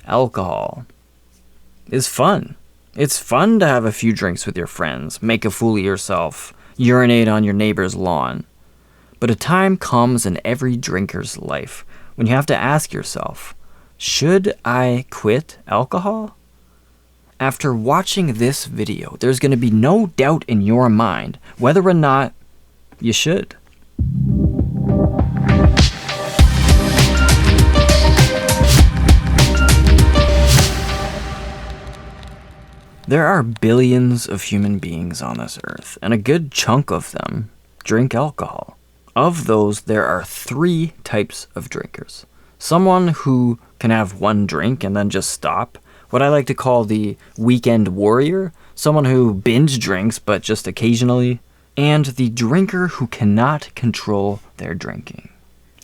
Alcohol is fun. It's fun to have a few drinks with your friends, make a fool of yourself, urinate on your neighbor's lawn. But a time comes in every drinker's life when you have to ask yourself, should I quit alcohol? After watching this video, there's going to be no doubt in your mind whether or not you should. There are billions of human beings on this earth, and a good chunk of them drink alcohol. Of those, there are 3 types of drinkers. Someone who can have one drink and then just stop, what I like to call the weekend warrior, someone who binge drinks but just occasionally, and the drinker who cannot control their drinking.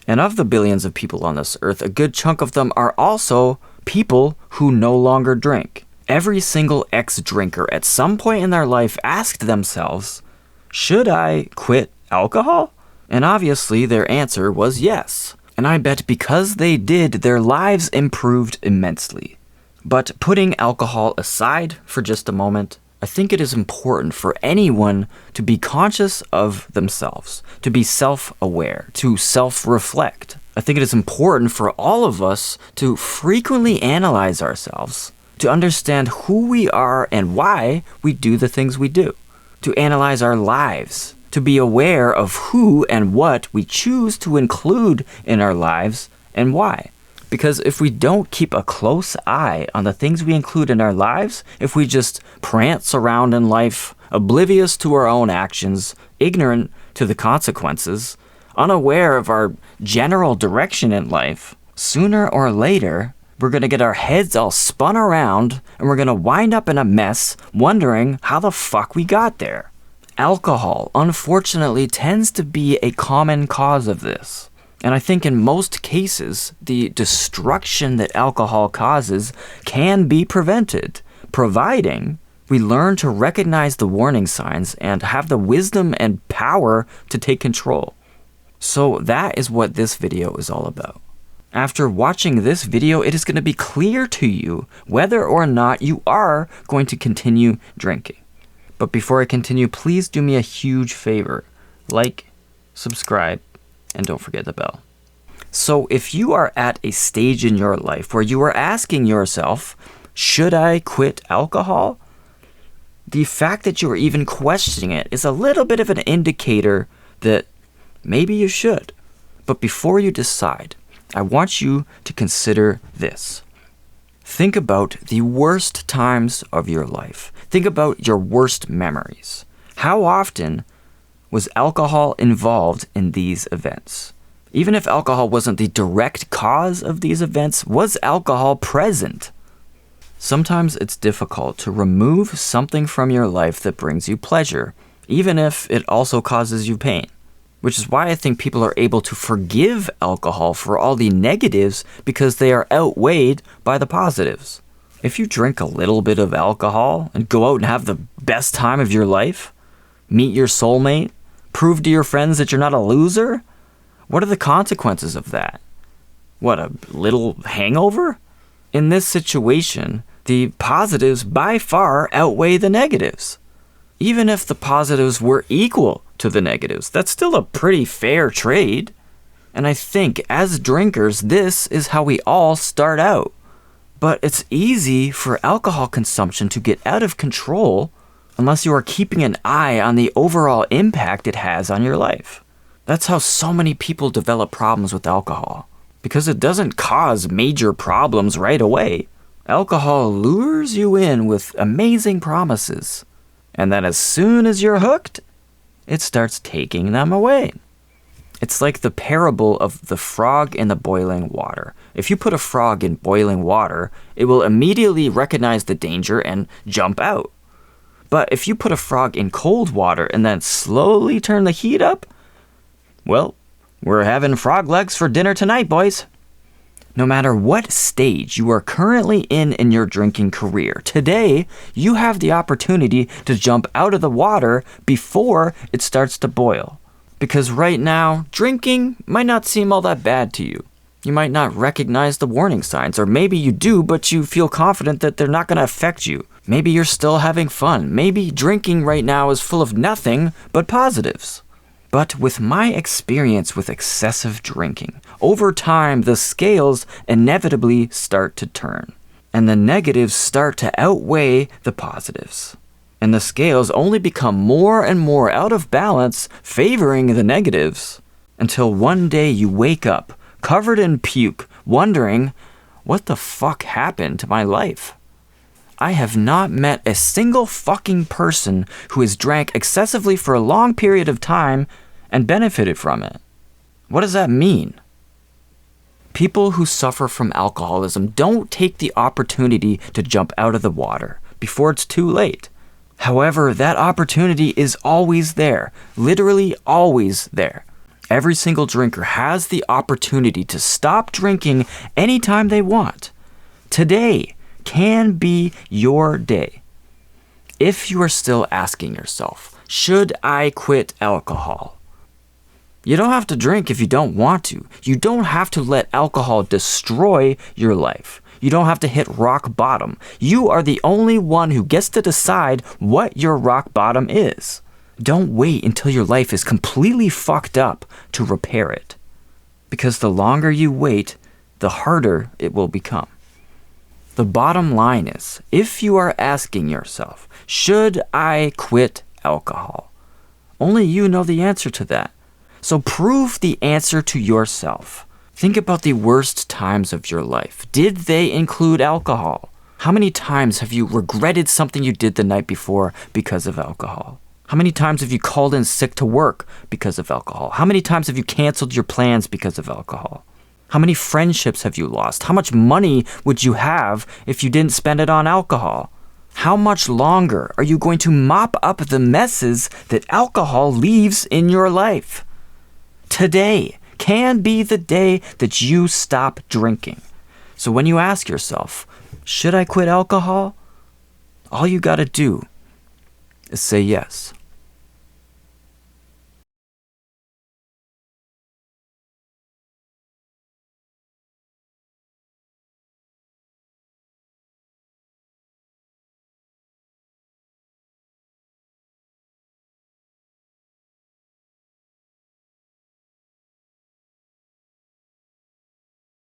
And of the billions of people on this earth, a good chunk of them are also people who no longer drink. Every single ex-drinker at some point in their life asked themselves, should I quit alcohol? And obviously their answer was yes. And I bet because they did, their lives improved immensely. But putting alcohol aside for just a moment, I think it is important for anyone to be conscious of themselves, to be self-aware, to self-reflect. I think it is important for all of us to frequently analyze ourselves, to understand who we are and why we do the things we do, to analyze our lives, to be aware of who and what we choose to include in our lives and why. Because if we don't keep a close eye on the things we include in our lives, if we just prance around in life, oblivious to our own actions, ignorant to the consequences, unaware of our general direction in life, sooner or later, we're going to get our heads all spun around and we're going to wind up in a mess wondering how the fuck we got there. Alcohol, unfortunately, tends to be a common cause of this. And I think in most cases, the destruction that alcohol causes can be prevented, providing we learn to recognize the warning signs and have the wisdom and power to take control. So that is what this video is all about. After watching this video, it is going to be clear to you whether or not you are going to continue drinking. But before I continue, please do me a huge favor. Like, subscribe, and don't forget the bell. So if you are at a stage in your life where you are asking yourself, should I quit alcohol? The fact that you are even questioning it is a little bit of an indicator that maybe you should. But before you decide, I want you to consider this. Think about the worst times of your life. Think about your worst memories. How often was alcohol involved in these events? Even if alcohol wasn't the direct cause of these events, was alcohol present? Sometimes it's difficult to remove something from your life that brings you pleasure, even if it also causes you pain. Which is why I think people are able to forgive alcohol for all the negatives because they are outweighed by the positives. If you drink a little bit of alcohol and go out and have the best time of your life, meet your soulmate, prove to your friends that you're not a loser, what are the consequences of that? What, a little hangover? In this situation, the positives by far outweigh the negatives. Even if the positives were equal to the negatives, that's still a pretty fair trade. And I think as drinkers, this is how we all start out. But it's easy for alcohol consumption to get out of control unless you are keeping an eye on the overall impact it has on your life. That's how so many people develop problems with alcohol, because it doesn't cause major problems right away. Alcohol lures you in with amazing promises, and then as soon as you're hooked, it starts taking them away. It's like the parable of the frog in the boiling water. If you put a frog in boiling water, it will immediately recognize the danger and jump out. But if you put a frog in cold water and then slowly turn the heat up, well, we're having frog legs for dinner tonight, boys. No matter what stage you are currently in your drinking career, today you have the opportunity to jump out of the water before it starts to boil. Because right now, drinking might not seem all that bad to you. You might not recognize the warning signs, or maybe you do, but you feel confident that they're not going to affect you. Maybe you're still having fun. Maybe drinking right now is full of nothing but positives. But with my experience with excessive drinking, over time the scales inevitably start to turn, and the negatives start to outweigh the positives. And the scales only become more and more out of balance, favoring the negatives, until one day you wake up covered in puke, wondering, what the fuck happened to my life? I have not met a single fucking person who has drank excessively for a long period of time and benefited from it. What does that mean? People who suffer from alcoholism don't take the opportunity to jump out of the water before it's too late. However, that opportunity is always there, literally always there. Every single drinker has the opportunity to stop drinking anytime they want. Today can be your day. If you are still asking yourself, should I quit alcohol? You don't have to drink if you don't want to. You don't have to let alcohol destroy your life. You don't have to hit rock bottom. You are the only one who gets to decide what your rock bottom is. Don't wait until your life is completely fucked up to repair it. Because the longer you wait, the harder it will become. The bottom line is, if you are asking yourself, should I quit alcohol? Only you know the answer to that. So prove the answer to yourself. Think about the worst times of your life. Did they include alcohol? How many times have you regretted something you did the night before because of alcohol? How many times have you called in sick to work because of alcohol? How many times have you canceled your plans because of alcohol? How many friendships have you lost? How much money would you have if you didn't spend it on alcohol? How much longer are you going to mop up the messes that alcohol leaves in your life? Today can be the day that you stop drinking. So when you ask yourself, should I quit alcohol? All you gotta do is say yes.